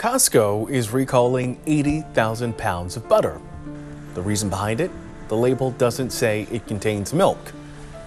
Costco is recalling 80,000 pounds of butter. The reason behind it? The label doesn't say it contains milk,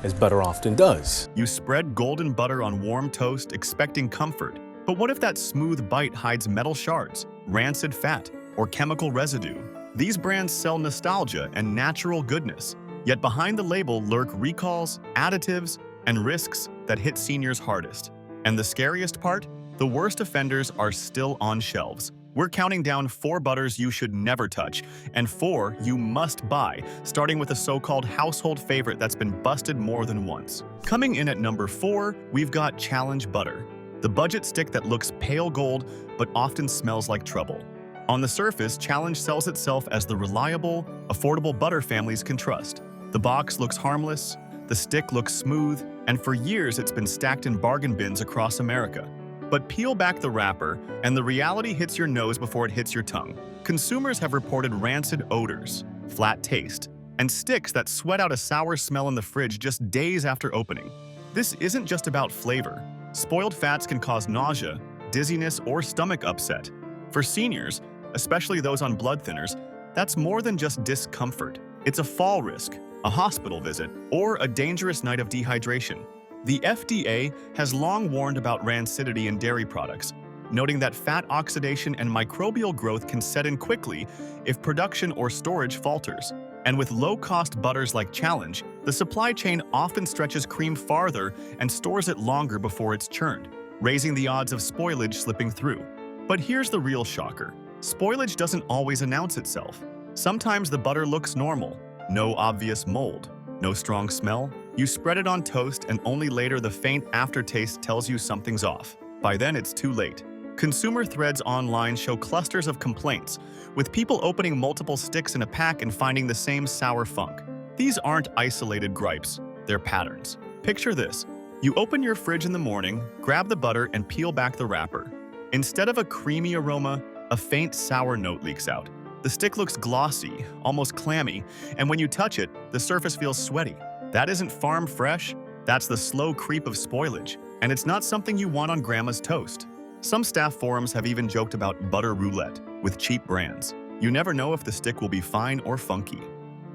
as butter often does. You spread golden butter on warm toast expecting comfort. But what if that smooth bite hides metal shards, rancid fat, or chemical residue? These brands sell nostalgia and natural goodness. Yet behind the label lurk recalls, additives, and risks that hit seniors hardest. And the scariest part? The worst offenders are still on shelves. We're counting down 4 butters you should never touch, and 4 you must buy, starting with a so-called household favorite that's been busted more than once. Coming in at number 4, we've got Challenge Butter, the budget stick that looks pale gold but often smells like trouble. On the surface, Challenge sells itself as the reliable, affordable butter families can trust. The box looks harmless, the stick looks smooth, and for years it's been stacked in bargain bins across America. But peel back the wrapper, and the reality hits your nose before it hits your tongue. Consumers have reported rancid odors, flat taste, and sticks that sweat out a sour smell in the fridge just days after opening. This isn't just about flavor. Spoiled fats can cause nausea, dizziness, or stomach upset. For seniors, especially those on blood thinners, that's more than just discomfort. It's a fall risk, a hospital visit, or a dangerous night of dehydration. The FDA has long warned about rancidity in dairy products, noting that fat oxidation and microbial growth can set in quickly if production or storage falters. And with low-cost butters like Challenge, the supply chain often stretches cream farther and stores it longer before it's churned, raising the odds of spoilage slipping through. But here's the real shocker. Spoilage doesn't always announce itself. Sometimes the butter looks normal, no obvious mold, no strong smell. You spread it on toast and only later the faint aftertaste tells you something's off. By then it's too late. Consumer threads online show clusters of complaints, with people opening multiple sticks in a pack and finding the same sour funk. These aren't isolated gripes, they're patterns. Picture this. You open your fridge in the morning, grab the butter and peel back the wrapper. Instead of a creamy aroma, a faint sour note leaks out. The stick looks glossy, almost clammy, and when you touch it, the surface feels sweaty. That isn't farm fresh, that's the slow creep of spoilage, and it's not something you want on grandma's toast. Some staff forums have even joked about butter roulette with cheap brands. You never know if the stick will be fine or funky.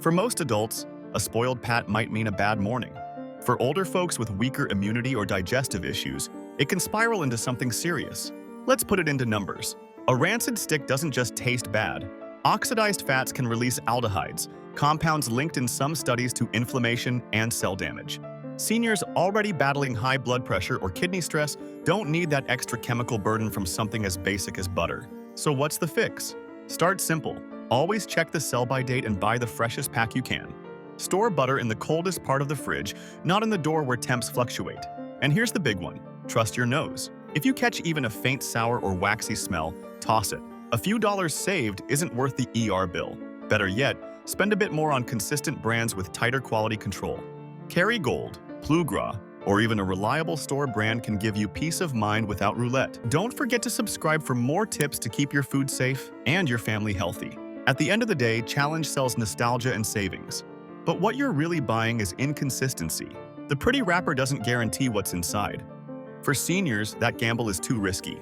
For most adults, a spoiled pat might mean a bad morning. For older folks with weaker immunity or digestive issues, it can spiral into something serious. Let's put it into numbers. A rancid stick doesn't just taste bad. Oxidized fats can release aldehydes, compounds linked in some studies to inflammation and cell damage. Seniors already battling high blood pressure or kidney stress don't need that extra chemical burden from something as basic as butter. So what's the fix? Start simple. Always check the sell-by date and buy the freshest pack you can. Store butter in the coldest part of the fridge, not in the door where temps fluctuate. And here's the big one. Trust your nose. If you catch even a faint sour or waxy smell, toss it. A few dollars saved isn't worth the ER bill. Better yet, spend a bit more on consistent brands with tighter quality control. Kerrygold, Plugra, or even a reliable store brand can give you peace of mind without roulette. Don't forget to subscribe for more tips to keep your food safe and your family healthy. At the end of the day, Challenge sells nostalgia and savings. But what you're really buying is inconsistency. The pretty wrapper doesn't guarantee what's inside. For seniors, that gamble is too risky.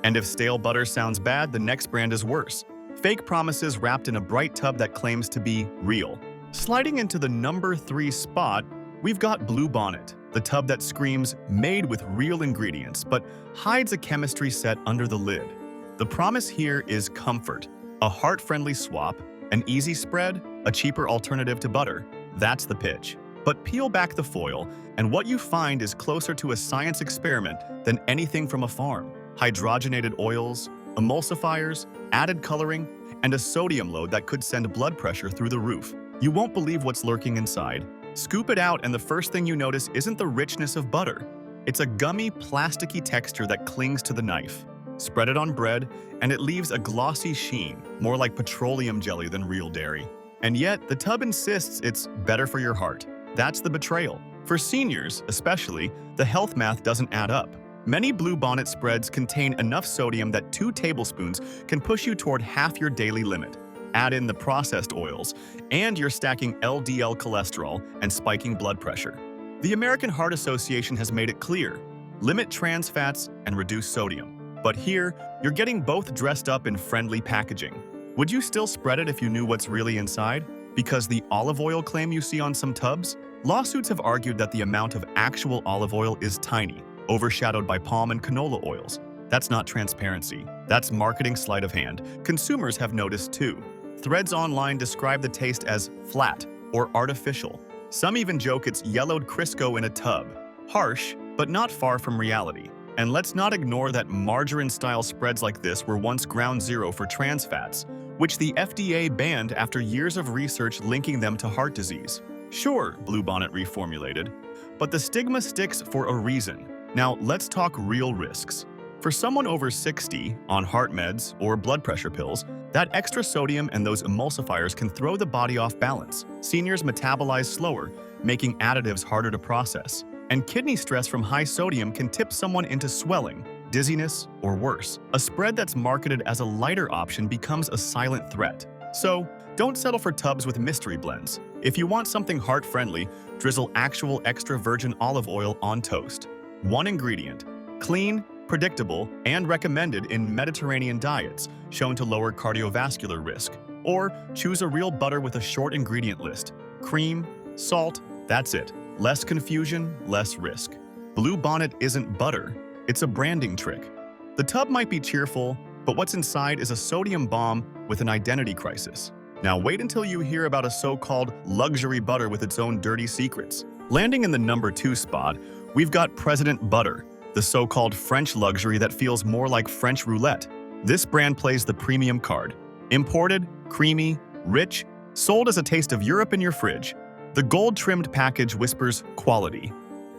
And if stale butter sounds bad, the next brand is worse. Fake promises wrapped in a bright tub that claims to be real. Sliding into the number 3 spot, we've got Bonnet, the tub that screams made with real ingredients, but hides a chemistry set under the lid. The promise here is comfort, a heart-friendly swap, an easy spread, a cheaper alternative to butter. That's the pitch. But peel back the foil, and what you find is closer to a science experiment than anything from a farm. Hydrogenated oils, emulsifiers, added coloring, and a sodium load that could send blood pressure through the roof. You won't believe what's lurking inside. Scoop it out and the first thing you notice isn't the richness of butter. It's a gummy, plasticky texture that clings to the knife. Spread it on bread, and it leaves a glossy sheen, more like petroleum jelly than real dairy. And yet, the tub insists it's better for your heart. That's the betrayal. For seniors, especially, the health math doesn't add up. Many Bonnet spreads contain enough sodium that 2 tablespoons can push you toward half your daily limit. Add in the processed oils, and you're stacking LDL cholesterol and spiking blood pressure. The American Heart Association has made it clear: limit trans fats and reduce sodium. But here, you're getting both dressed up in friendly packaging. Would you still spread it if you knew what's really inside? Because the olive oil claim you see on some tubs? Lawsuits have argued that the amount of actual olive oil is tiny, overshadowed by palm and canola oils. That's not transparency. That's marketing sleight of hand. Consumers have noticed too. Threads online describe the taste as flat or artificial. Some even joke it's yellowed Crisco in a tub. Harsh, but not far from reality. And let's not ignore that margarine-style spreads like this were once ground zero for trans fats, which the FDA banned after years of research linking them to heart disease. Sure, Blue Bonnet reformulated, but the stigma sticks for a reason. Now, let's talk real risks. For someone over 60 on heart meds or blood pressure pills, that extra sodium and those emulsifiers can throw the body off balance. Seniors metabolize slower, making additives harder to process. And kidney stress from high sodium can tip someone into swelling, dizziness, or worse. A spread that's marketed as a lighter option becomes a silent threat. So, don't settle for tubs with mystery blends. If you want something heart-friendly, drizzle actual extra virgin olive oil on toast. One ingredient, clean, predictable, and recommended in Mediterranean diets, shown to lower cardiovascular risk. Or choose a real butter with a short ingredient list. Cream, salt, that's it. Less confusion, less risk. Blue Bonnet isn't butter, it's a branding trick. The tub might be cheerful, but what's inside is a sodium bomb with an identity crisis. Now wait until you hear about a so-called luxury butter with its own dirty secrets. Landing in the number 2 spot, we've got President Butter, the so-called French luxury that feels more like French roulette. This brand plays the premium card. Imported, creamy, rich, sold as a taste of Europe in your fridge. The gold-trimmed package whispers quality.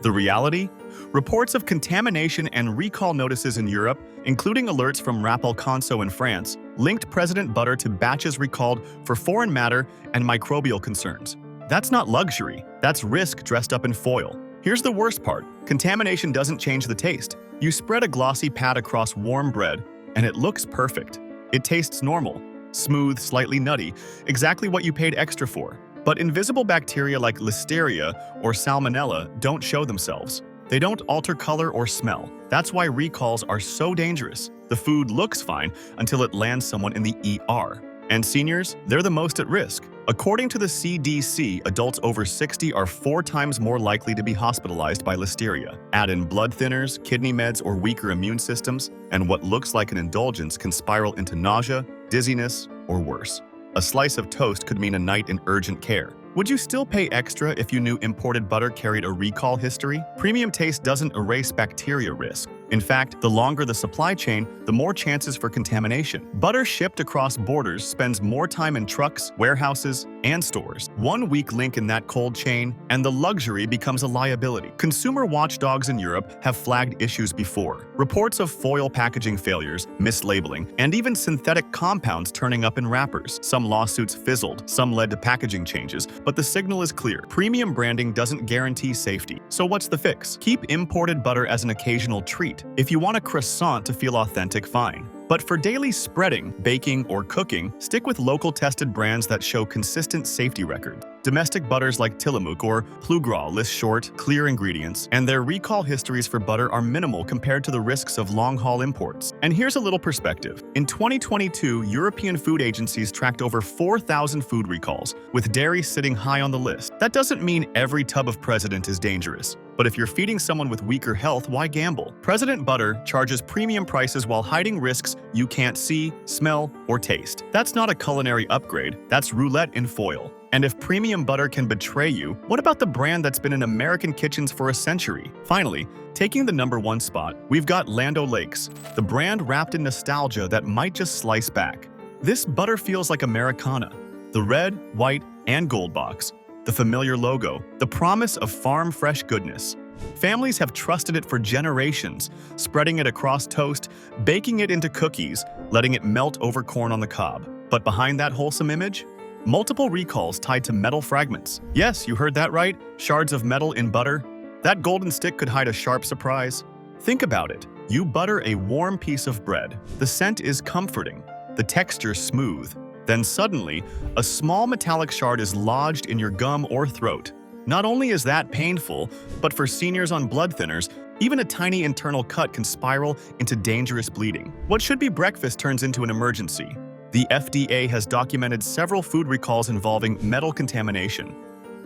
The reality? Reports of contamination and recall notices in Europe, including alerts from Rapalconso in France, linked President Butter to batches recalled for foreign matter and microbial concerns. That's not luxury, that's risk dressed up in foil. Here's the worst part. Contamination doesn't change the taste. You spread a glossy pad across warm bread, and it looks perfect. It tastes normal, smooth, slightly nutty, exactly what you paid extra for. But invisible bacteria like Listeria or Salmonella don't show themselves. They don't alter color or smell. That's why recalls are so dangerous. The food looks fine until it lands someone in the ER. And seniors, they're the most at risk. According to the CDC, adults over 60 are 4 times more likely to be hospitalized by Listeria. Add in blood thinners, kidney meds, or weaker immune systems, and what looks like an indulgence can spiral into nausea, dizziness, or worse. A slice of toast could mean a night in urgent care. Would you still pay extra if you knew imported butter carried a recall history? Premium taste doesn't erase bacteria risk. In fact, the longer the supply chain, the more chances for contamination. Butter shipped across borders spends more time in trucks, warehouses, and stores. One weak link in that cold chain, and the luxury becomes a liability. Consumer watchdogs in Europe have flagged issues before. Reports of foil packaging failures, mislabeling, and even synthetic compounds turning up in wrappers. Some lawsuits fizzled, some led to packaging changes, but the signal is clear. Premium branding doesn't guarantee safety. So what's the fix? Keep imported butter as an occasional treat. If you want a croissant to feel authentic, fine. But for daily spreading, baking, or cooking, stick with local tested brands that show consistent safety record. Domestic butters like Tillamook or Plugra list short, clear ingredients, and their recall histories for butter are minimal compared to the risks of long-haul imports. And here's a little perspective. In 2022, European food agencies tracked over 4,000 food recalls, with dairy sitting high on the list. That doesn't mean every tub of President is dangerous. But if you're feeding someone with weaker health, why gamble? President Butter charges premium prices while hiding risks you can't see, smell, or taste. That's not a culinary upgrade, that's roulette in foil. And if premium butter can betray you, what about the brand that's been in American kitchens for a century? Finally, taking the number 1 spot, we've got Land O'Lakes, the brand wrapped in nostalgia that might just slice back. This butter feels like Americana. The red, white, and gold box, the familiar logo, the promise of farm-fresh goodness. Families have trusted it for generations, spreading it across toast, baking it into cookies, letting it melt over corn on the cob. But behind that wholesome image? Multiple recalls tied to metal fragments. Yes, you heard that right, shards of metal in butter. That golden stick could hide a sharp surprise. Think about it. You butter a warm piece of bread. The scent is comforting, the texture smooth. Then suddenly, a small metallic shard is lodged in your gum or throat. Not only is that painful, but for seniors on blood thinners, Even a tiny internal cut can spiral into dangerous bleeding. What should be breakfast turns into an emergency. The FDA has documented several food recalls involving metal contamination.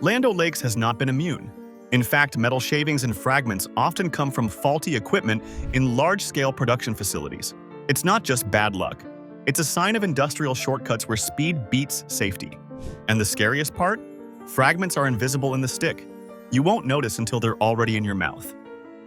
Land O'Lakes has not been immune. In fact, metal shavings and fragments often come from faulty equipment in large-scale production facilities. It's not just bad luck. It's a sign of industrial shortcuts where speed beats safety. And the scariest part? Fragments are invisible in the stick. You won't notice until they're already in your mouth.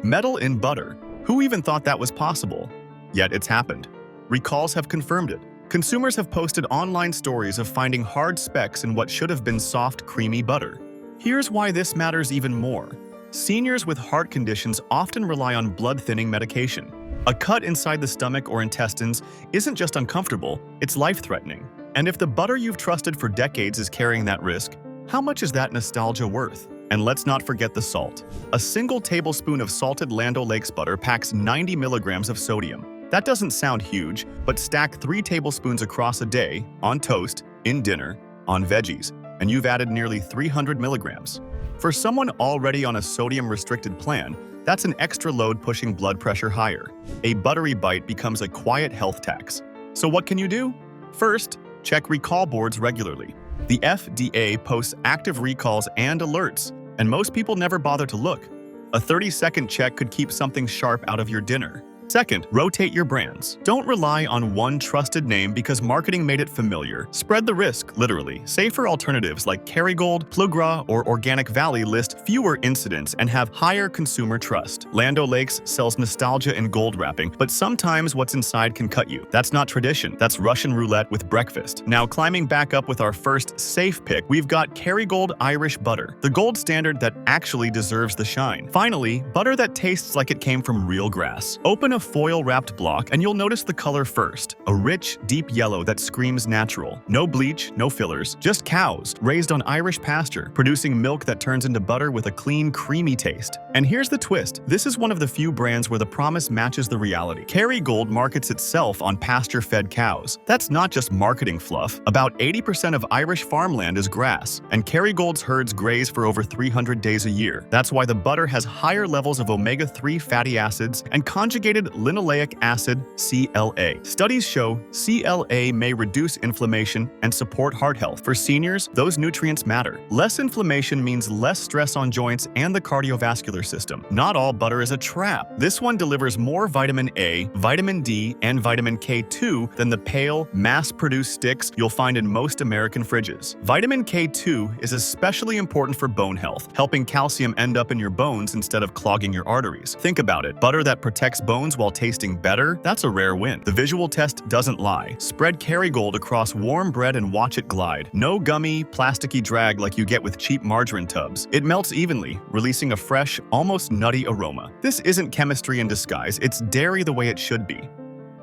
Metal in butter. Who even thought that was possible? Yet it's happened. Recalls have confirmed it. Consumers have posted online stories of finding hard specks in what should have been soft, creamy butter. Here's why this matters even more. Seniors with heart conditions often rely on blood-thinning medication. A cut inside the stomach or intestines isn't just uncomfortable, it's life-threatening. And if the butter you've trusted for decades is carrying that risk, how much is that nostalgia worth? And let's not forget the salt. A single tablespoon of salted Land O'Lakes butter packs 90 milligrams of sodium. That doesn't sound huge, but stack 3 tablespoons across a day, on toast, in dinner, on veggies, and you've added nearly 300 milligrams. For someone already on a sodium-restricted plan, that's an extra load pushing blood pressure higher. A buttery bite becomes a quiet health tax. So what can you do? First, check recall boards regularly. The FDA posts active recalls and alerts, and most people never bother to look. A 30-second check could keep something sharp out of your dinner. Second, rotate your brands. Don't rely on one trusted name because marketing made it familiar. Spread the risk, literally. Safer alternatives like Kerrygold, Plugra, or Organic Valley list fewer incidents and have higher consumer trust. Land O'Lakes sells nostalgia in gold wrapping, but sometimes what's inside can cut you. That's not tradition, that's Russian roulette with breakfast. Now, climbing back up with our first safe pick, we've got Kerrygold Irish butter, the gold standard that actually deserves the shine. Finally, butter that tastes like it came from real grass. Open a foil-wrapped block and you'll notice the color first. A rich, deep yellow that screams natural. No bleach, no fillers, just cows raised on Irish pasture, producing milk that turns into butter with a clean, creamy taste. And here's the twist. This is one of the few brands where the promise matches the reality. Kerrygold markets itself on pasture-fed cows. That's not just marketing fluff. About 80% of Irish farmland is grass, and Kerrygold's herds graze for over 300 days a year. That's why the butter has higher levels of omega-3 fatty acids and conjugated linoleic acid, CLA. Studies show CLA may reduce inflammation and support heart health. For seniors, those nutrients matter. Less inflammation means less stress on joints and the cardiovascular system. Not all butter is a trap. This one delivers more vitamin A, vitamin D, and vitamin K2 than the pale, mass-produced sticks you'll find in most American fridges. Vitamin K2 is especially important for bone health, helping calcium end up in your bones instead of clogging your arteries. Think about it. Butter that protects bones while tasting better? That's a rare win. The visual test doesn't lie. Spread Kerrygold across warm bread and watch it glide. No gummy, plasticky drag like you get with cheap margarine tubs. It melts evenly, releasing a fresh, almost nutty aroma. This isn't chemistry in disguise, it's dairy the way it should be.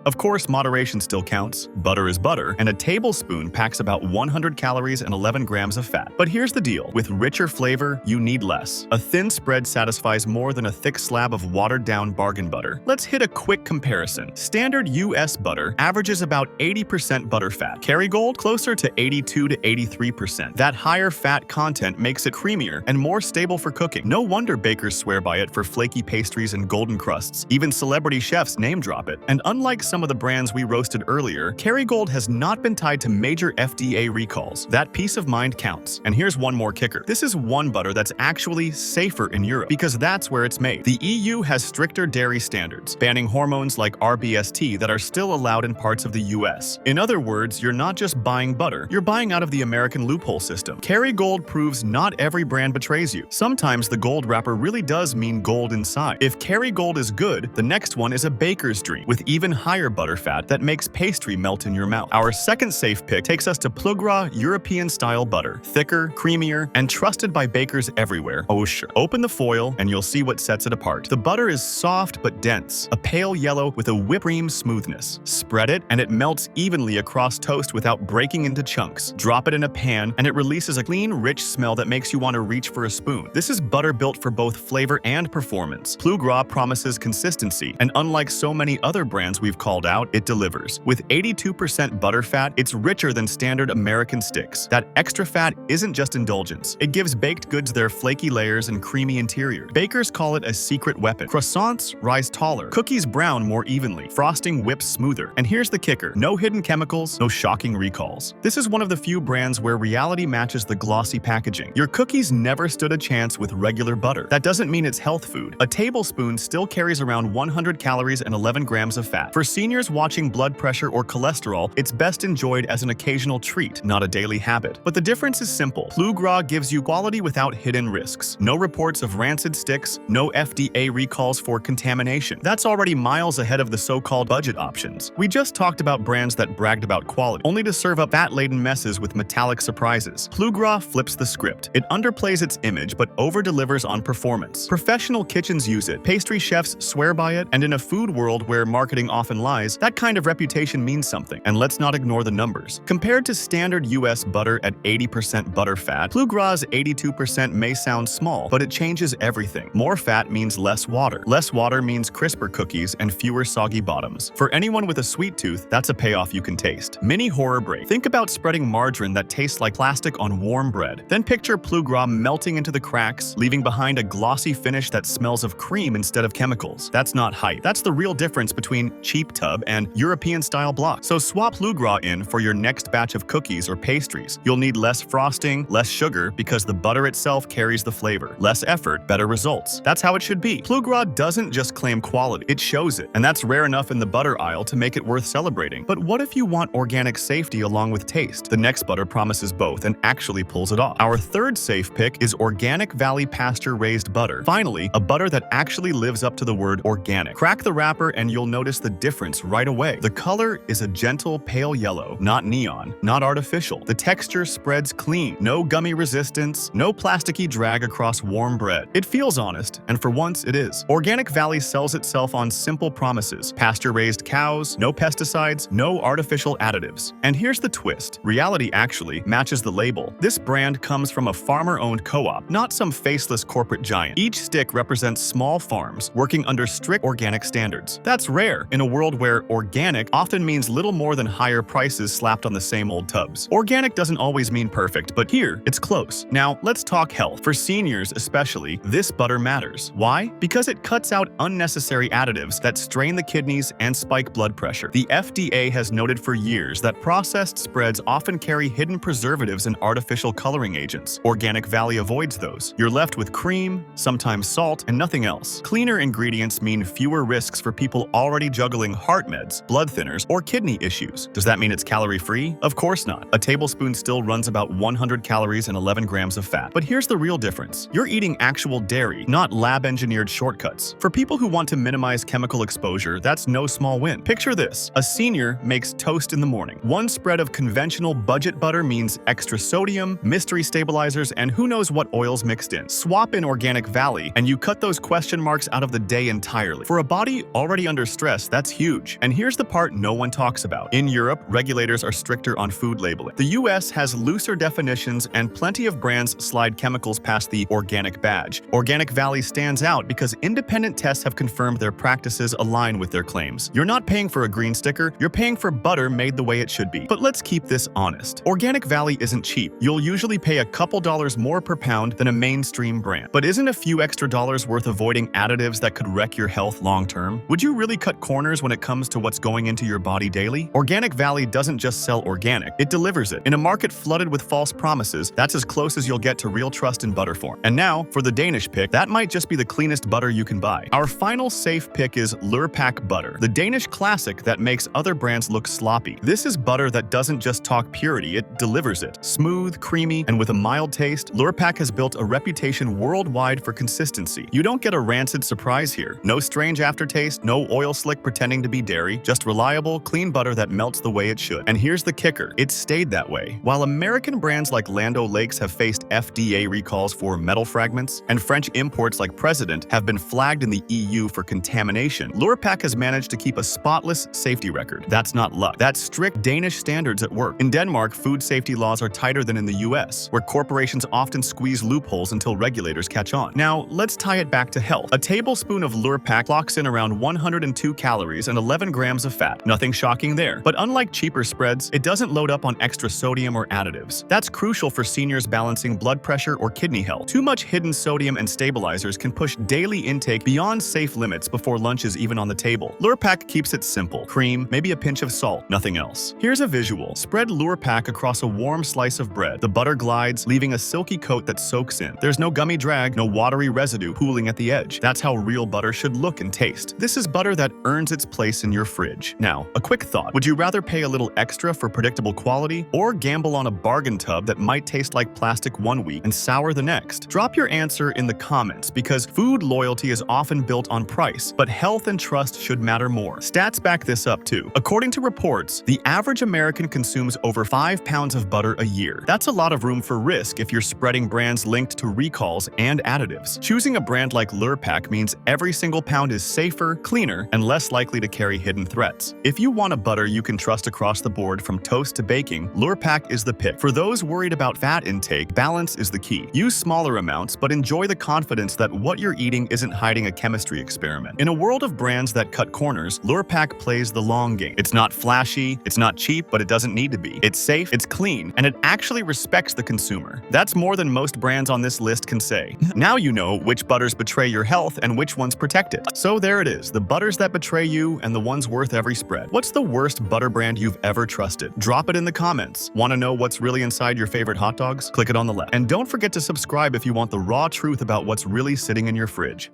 Of course, moderation still counts. Butter is butter, and a tablespoon packs about 100 calories and 11 grams of fat. But here's the deal. With richer flavor, you need less. A thin spread satisfies more than a thick slab of watered-down bargain butter. Let's hit a quick comparison. Standard US butter averages about 80% butter fat. Kerrygold, closer to 82 to 83%. That higher fat content makes it creamier and more stable for cooking. No wonder bakers swear by it for flaky pastries and golden crusts. Even celebrity chefs name drop it. And unlike some of the brands we roasted earlier, Kerrygold has not been tied to major FDA recalls. That peace of mind counts. And here's one more kicker. This is one butter that's actually safer in Europe because that's where it's made. The EU has stricter dairy standards, banning hormones like RBST that are still allowed in parts of the US. In other words, you're not just buying butter, you're buying out of the American loophole system. Kerrygold proves not every brand betrays you. Sometimes the gold wrapper really does mean gold inside. If Kerrygold is good, the next one is a baker's dream with even higher butter fat that makes pastry melt in your mouth. Our second safe pick takes us to Plugra European style butter. Thicker, creamier, and trusted by bakers everywhere. Oh sure. Open the foil and you'll see what sets it apart. The butter is soft but dense, a pale yellow with a whipped cream smoothness. Spread it and it melts evenly across toast without breaking into chunks. Drop it in a pan and it releases a clean, rich smell that makes you want to reach for a spoon. This is butter built for both flavor and performance. Plugra promises consistency, and unlike so many other brands we've called called out, it delivers. With 82% butter fat, it's richer than standard American sticks. That extra fat isn't just indulgence. It gives baked goods their flaky layers and creamy interior. Bakers call it a secret weapon. Croissants rise taller. Cookies brown more evenly. Frosting whips smoother. And here's the kicker. No hidden chemicals, no shocking recalls. This is one of the few brands where reality matches the glossy packaging. Your cookies never stood a chance with regular butter. That doesn't mean it's health food. A tablespoon still carries around 100 calories and 11 grams of fat. For seniors watching blood pressure or cholesterol, it's best enjoyed as an occasional treat, not a daily habit. But the difference is simple. Plugra gives you quality without hidden risks. No reports of rancid sticks, no FDA recalls for contamination. That's already miles ahead of the so-called budget options. We just talked about brands that bragged about quality, only to serve up fat-laden messes with metallic surprises. Plugra flips the script. It underplays its image, but over-delivers on performance. Professional kitchens use it, pastry chefs swear by it, and in a food world where marketing often lies, that kind of reputation means something. And let's not ignore the numbers. Compared to standard US butter at 80% butter fat, Plugra's 82% may sound small, but it changes everything. More fat means less water. Less water means crisper cookies and fewer soggy bottoms. For anyone with a sweet tooth, that's a payoff you can taste. Mini horror break. Think about spreading margarine that tastes like plastic on warm bread. Then picture Plugra melting into the cracks, leaving behind a glossy finish that smells of cream instead of chemicals. That's not hype. That's the real difference between cheap tub and European-style block. So swap Plugra in for your next batch of cookies or pastries. You'll need less frosting, less sugar, because the butter itself carries the flavor. Less effort, better results. That's how it should be. Plugra doesn't just claim quality, it shows it. And that's rare enough in the butter aisle to make it worth celebrating. But what if you want organic safety along with taste? The next butter promises both and actually pulls it off. Our third safe pick is Organic Valley pasture-raised butter. Finally, a butter that actually lives up to the word organic. Crack the wrapper and you'll notice the difference right away. The color is a gentle pale yellow, not neon, not artificial. The texture spreads clean, no gummy resistance, no plasticky drag across warm bread. It feels honest, and for once it is. Organic Valley sells itself on simple promises. Pasture-raised cows, no pesticides, no artificial additives. And here's the twist. Reality actually matches the label. This brand comes from a farmer-owned co-op, not some faceless corporate giant. Each stick represents small farms working under strict organic standards. That's rare in a world where organic often means little more than higher prices slapped on the same old tubs. Organic doesn't always mean perfect, but here it's close. Now let's talk health. For seniors especially, this butter matters. Why? Because it cuts out unnecessary additives that strain the kidneys and spike blood pressure. The FDA has noted for years that processed spreads often carry hidden preservatives and artificial coloring agents. Organic Valley avoids those. You're left with cream, sometimes salt, and nothing else. Cleaner ingredients mean fewer risks for people already juggling heart meds, blood thinners, or kidney issues. Does that mean it's calorie-free? Of course not. A tablespoon still runs about 100 calories and 11 grams of fat. But here's the real difference. You're eating actual dairy, not lab-engineered shortcuts. For people who want to minimize chemical exposure, that's no small win. Picture this. A senior makes toast in the morning. One spread of conventional budget butter means extra sodium, mystery stabilizers, and who knows what oils mixed in. Swap in Organic Valley, and you cut those question marks out of the day entirely. For a body already under stress, that's huge. And here's the part no one talks about. In Europe, regulators are stricter on food labeling. The US has looser definitions, and plenty of brands slide chemicals past the organic badge. Organic Valley stands out because independent tests have confirmed their practices align with their claims. You're not paying for a green sticker, you're paying for butter made the way it should be. But let's keep this honest. Organic Valley isn't cheap. You'll usually pay a couple dollars more per pound than a mainstream brand. But isn't a few extra dollars worth avoiding additives that could wreck your health long term? Would you really cut corners when it comes to what's going into your body daily? Organic Valley doesn't just sell organic, it delivers it. In a market flooded with false promises, that's as close as you'll get to real trust in butter form. And now, for the Danish pick, that might just be the cleanest butter you can buy. Our final safe pick is Lurpak butter, the Danish classic that makes other brands look sloppy. This is butter that doesn't just talk purity, it delivers it. Smooth, creamy, and with a mild taste, Lurpak has built a reputation worldwide for consistency. You don't get a rancid surprise here. No strange aftertaste, no oil slick pretending to be dairy, just reliable, clean butter that melts the way it should. And here's the kicker, it stayed that way. While American brands like Land O'Lakes have faced FDA recalls for metal fragments, and French imports like President have been flagged in the EU for contamination, Lurpak has managed to keep a spotless safety record. That's not luck. That's strict Danish standards at work. In Denmark, food safety laws are tighter than in the US, where corporations often squeeze loopholes until regulators catch on. Now, let's tie it back to health. A tablespoon of Lurpak clocks in around 102 calories and and 11 grams of fat. Nothing shocking there. But unlike cheaper spreads, it doesn't load up on extra sodium or additives. That's crucial for seniors balancing blood pressure or kidney health. Too much hidden sodium and stabilizers can push daily intake beyond safe limits before lunch is even on the table. Lurpak keeps it simple. Cream, maybe a pinch of salt, nothing else. Here's a visual. Spread Lurpak across a warm slice of bread. The butter glides, leaving a silky coat that soaks in. There's no gummy drag, no watery residue pooling at the edge. That's how real butter should look and taste. This is butter that earns its place in your fridge. Now, a quick thought. Would you rather pay a little extra for predictable quality or gamble on a bargain tub that might taste like plastic one week and sour the next? Drop your answer in the comments because food loyalty is often built on price, but health and trust should matter more. Stats back this up too. According to reports, the average American consumes over 5 pounds of butter a year. That's a lot of room for risk if you're spreading brands linked to recalls and additives. Choosing a brand like Lurpak means every single pound is safer, cleaner, and less likely to carry hidden threats. If you want a butter you can trust across the board from toast to baking, Lurpak is the pick. For those worried about fat intake, balance is the key. Use smaller amounts, but enjoy the confidence that what you're eating isn't hiding a chemistry experiment. In a world of brands that cut corners, Lurpak plays the long game. It's not flashy, it's not cheap, but it doesn't need to be. It's safe, it's clean, and it actually respects the consumer. That's more than most brands on this list can say. Now you know which butters betray your health and which ones protect it. So there it is, the butters that betray you and the ones worth every spread. What's the worst butter brand you've ever trusted? Drop it in the comments. Want to know what's really inside your favorite hot dogs? Click it on the left. And don't forget to subscribe if you want the raw truth about what's really sitting in your fridge.